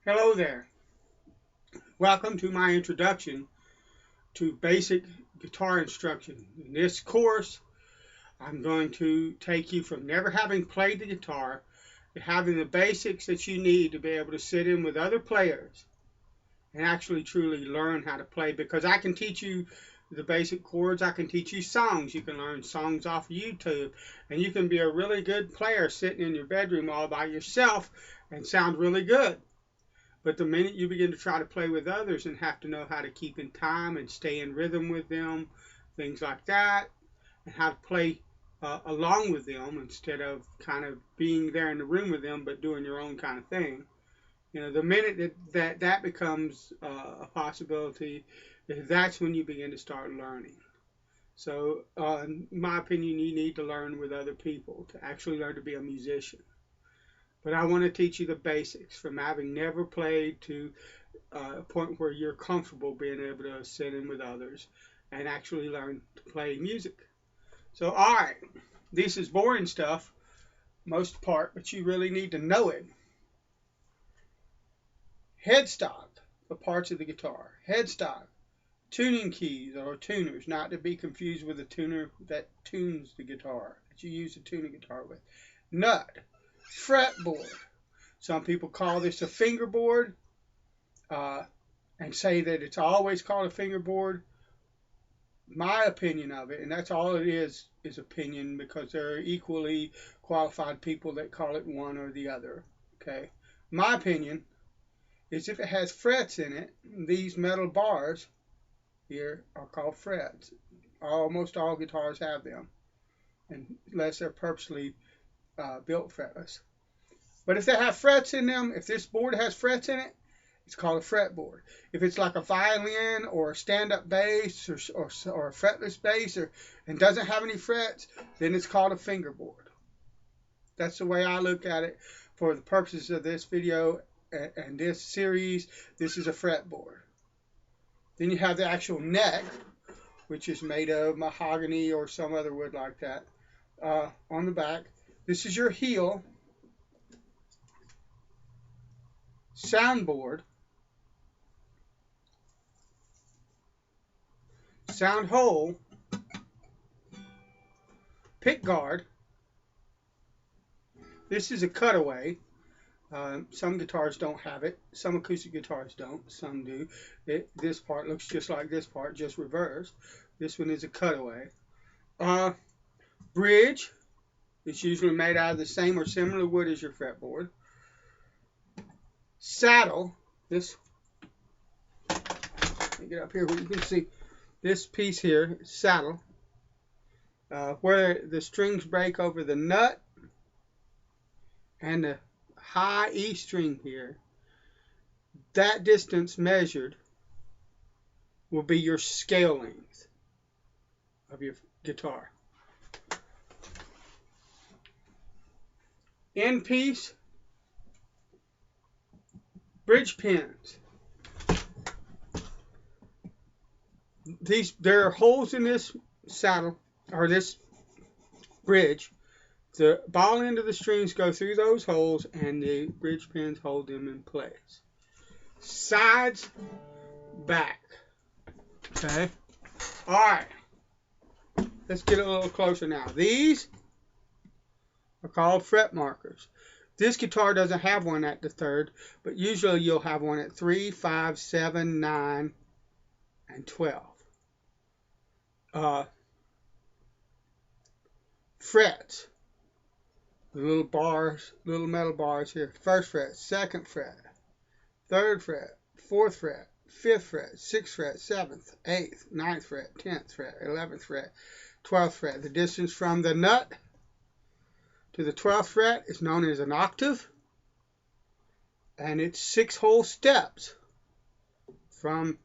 Hello there. Welcome to my introduction to basic guitar instruction. In this course, I'm going to take you from never having played the guitar to having the basics that you need to be able to sit in with other players and actually truly learn how to play, because I can teach you the basic chords. I can teach you songs. You can learn songs off of YouTube, and you can be a really good player sitting in your bedroom all by yourself and sound really good. But the minute you begin to try to play with others and have to know how to keep in time and stay in rhythm with them, things like that, and how to play along with them instead of kind of being there in the room with them but doing your own kind of thing, the minute that becomes a possibility, that's when you begin to start learning. So, in my opinion, you need to learn with other people to actually learn to be a musician. But I want to teach you the basics from having never played to a point where you're comfortable being able to sit in with others and actually learn to play music. So, all right, this is boring stuff, most part, but you really need to know it. Headstock, the parts of the guitar. Headstock, tuning keys or tuners, not to be confused with the tuner that tunes the guitar, that you use to tune a guitar with. Nut, fretboard. Some people call this a fingerboard and say that it's always called a fingerboard. My opinion of it, and that's all it is opinion, because there are equally qualified people that call it one or the other. Okay, my opinion is if it has frets in it, these metal bars here are called frets. Almost all guitars have them, unless they're purposely built fretless. But if they have frets in them, if this board has frets in it, it's called a fretboard. If it's like a violin or a stand-up bass or a fretless bass and doesn't have any frets, then it's called a fingerboard. That's the way I look at it for the purposes of this video and this series. This is a fretboard. Then you have the actual neck, which is made of mahogany or some other wood like that, on the back. This is your heel. Soundboard, sound hole, pick guard. This is a cutaway. Some guitars don't have it. Some acoustic guitars don't. Some do. This part looks just like this part, just reversed. This one is a cutaway. Bridge. It's usually made out of the same or similar wood as your fretboard. Saddle. Let me get up here where you can see this piece here, saddle, where the strings break over the nut and the high E string here. That distance measured will be your scale length of your guitar. End piece, bridge pins. There are holes in this saddle or this bridge. The ball end of the strings go through those holes, and the bridge pins hold them in place. Sides, back. Okay. All right. Let's get a little closer now. These are called fret markers. This guitar doesn't have one at the third, but usually you'll have one at 3, 5, 7, 9, and 12. Frets. The little bars, little metal bars here. First fret, second fret, third fret, fourth fret, fifth fret, sixth fret, 7th, 8th, 9th fret, 10th fret, 11th fret, 12th fret. The distance from the nut to the 12th fret is known as an octave, and it's 6 whole steps from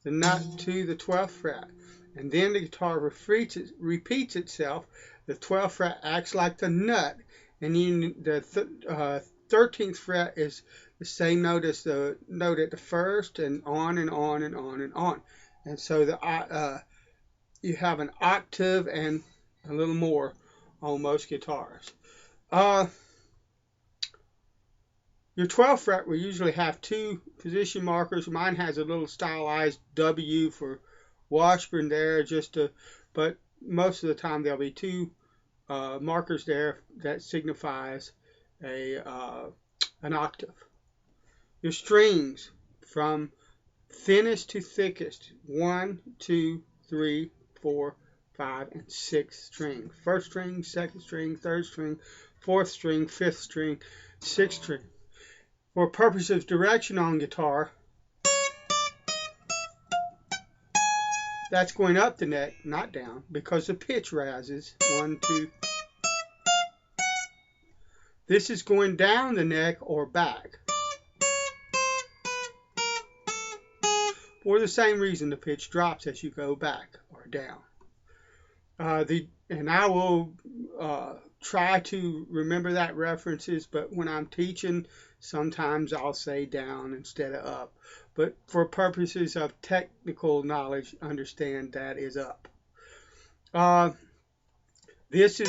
the nut to the 12th fret. And then the guitar repeats itself. The 12th fret acts like the nut, and then the 13th fret is the same note as the note at the first, and on and on and on and on. And so you have an octave and a little more on most guitars. Your 12th fret will usually have two position markers. Mine has a little stylized W for Washburn there, but most of the time there'll be two markers there that signifies an octave. Your strings from thinnest to thickest: 1, 2, 3, 4, 5, and 6 strings. First string, second string, third string, fourth string, fifth string, sixth string. For purposes of direction on guitar, that's going up the neck, not down, because the pitch rises. 1, 2. This is going down the neck or back. For the same reason, the pitch drops as you go back or down. And I will try to remember that references, but when I'm teaching, sometimes I'll say down instead of up. But for purposes of technical knowledge, understand that is up. This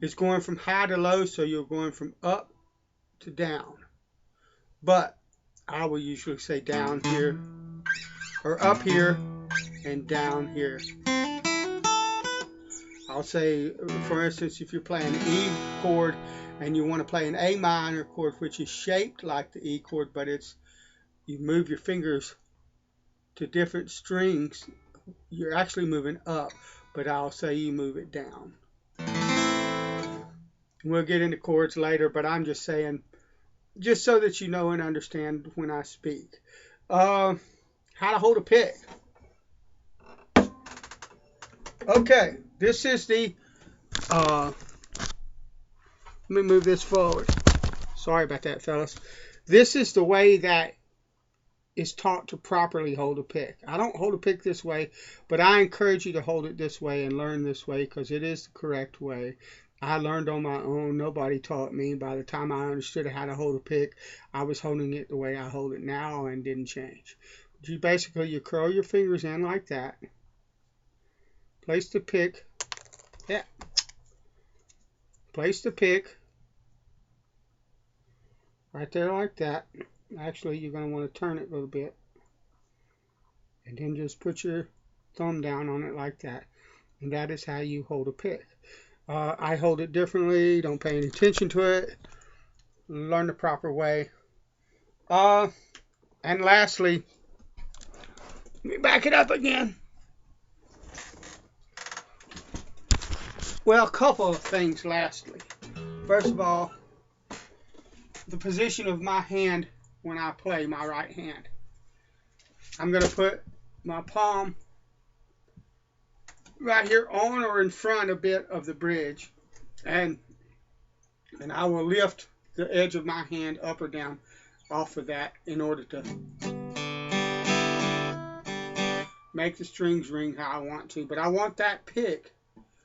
is going from high to low, so you're going from up to down. But I will usually say down here, or up here, and down here. I'll say, for instance, if you're playing an E chord and you want to play an A minor chord, which is shaped like the E chord, but you move your fingers to different strings, you're actually moving up, but I'll say you move it down. We'll get into chords later, but I'm just saying, just so that you know and understand when I speak. How to hold a pick. Okay, this is the, let me move this forward. Sorry about that, fellas. This is the way that is taught to properly hold a pick. I don't hold a pick this way, but I encourage you to hold it this way and learn this way because it is the correct way. I learned on my own. Nobody taught me. By the time I understood how to hold a pick, I was holding it the way I hold it now and didn't change. You curl your fingers in like that. Place the pick. Yeah. Place the pick right there like that. Actually, you're going to want to turn it a little bit. And then just put your thumb down on it like that. And that is how you hold a pick. I hold it differently. Don't pay any attention to it. Learn the proper way. And lastly, let me back it up again. Well, a couple of things lastly. First of all, the position of my hand when I play, my right hand. I'm going to put my palm right here on or in front a bit of the bridge, and I will lift the edge of my hand up or down off of that in order to make the strings ring how I want to. But I want that pick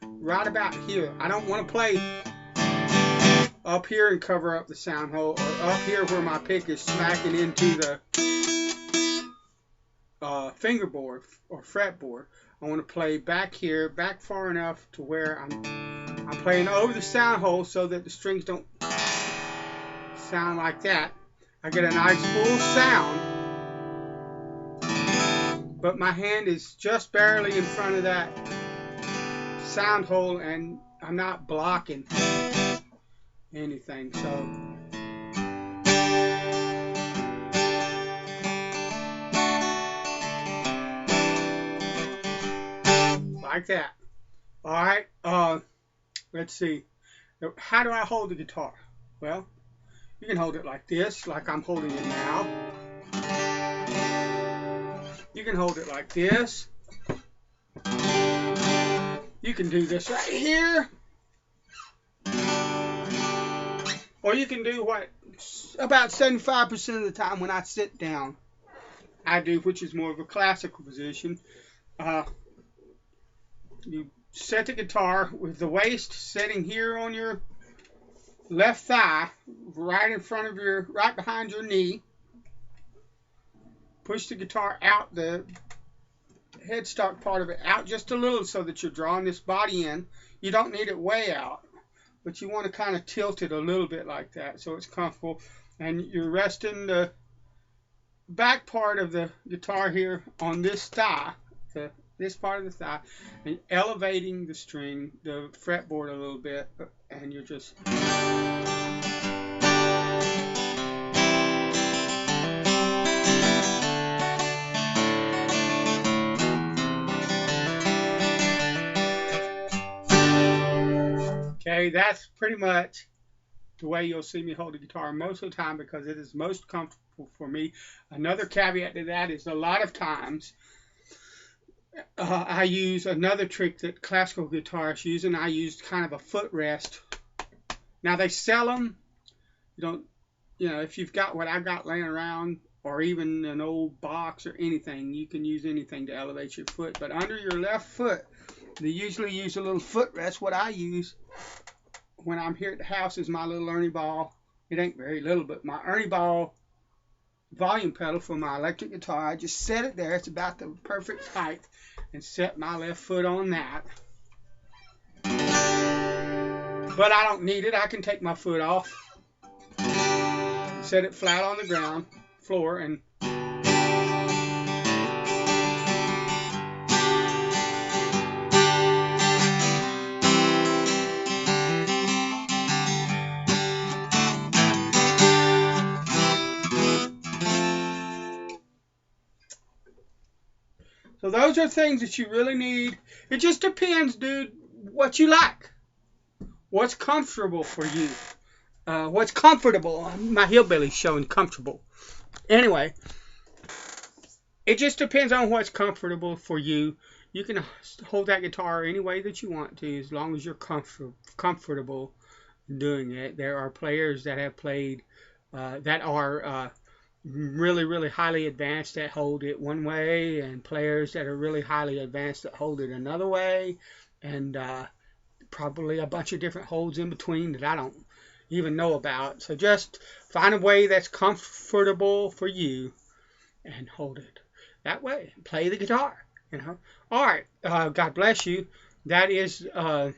right about here. I don't want to play up here and cover up the sound hole, or up here where my pick is smacking into the fingerboard or fretboard. I want to play back here, back far enough to where I'm playing over the sound hole so that the strings don't sound like that. I get a nice full sound, but my hand is just barely in front of that sound hole and I'm not blocking anything. So like that. All right, let's see. How do I hold the guitar? Well, you can hold it like this, like I'm holding it now. You can hold it like this. You can do this right here. Or you can do what about 75% of the time when I sit down I do, which is more of a classical position. You set the guitar with the waist sitting here on your left thigh, right behind your knee. Push the guitar out, the headstock part of it out just a little so that you're drawing this body in. You don't need it way out, but you want to kind of tilt it a little bit like that so it's comfortable. And you're resting the back part of the guitar here on this thigh, this part of the thigh, and elevating the string, the fretboard a little bit, and you're just... Okay, that's pretty much the way you'll see me hold the guitar most of the time because it is most comfortable for me. Another caveat to that is a lot of times I use another trick that classical guitarists use, and I use kind of a footrest. Now they sell them. You know, if you've got what I've got laying around, or even an old box or anything, you can use anything to elevate your foot. But under your left foot, they usually use a little footrest. What I use when I'm here at the house is my little Ernie Ball. It ain't very little, but my Ernie Ball volume pedal for my electric guitar. I just set it there. It's about the perfect height, and set my left foot on that. But I don't need it. I can take my foot off, set it flat on the ground floor, and so those are things that you really need. It just depends, dude, what you like. What's comfortable for you. What's comfortable. My hillbilly's showing comfortable. Anyway, it just depends on what's comfortable for you. You can hold that guitar any way that you want to, as long as you're comfortable doing it. There are players that have played that are really, really highly advanced that hold it one way, and players that are really highly advanced that hold it another way, and probably a bunch of different holds in between that I don't even know about. So just find a way that's comfortable for you and hold it that way. Play the guitar, you know. All right, God bless you. That is my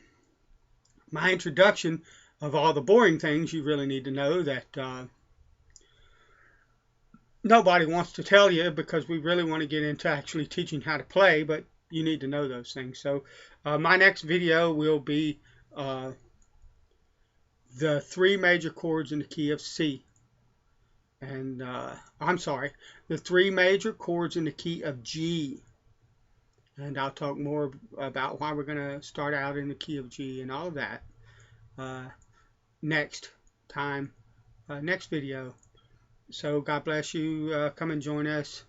introduction of all the boring things you really need to know that nobody wants to tell you, because we really want to get into actually teaching how to play, but you need to know those things. So my next video will be the 3 major chords in the key of C. And I'm sorry, the 3 major chords in the key of G. And I'll talk more about why we're going to start out in the key of G and all of that next time, next video. So God bless you. Come and join us.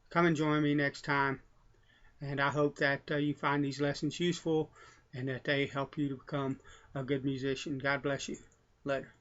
Come and join me next time. And I hope that you find these lessons useful and that they help you to become a good musician. God bless you. Later.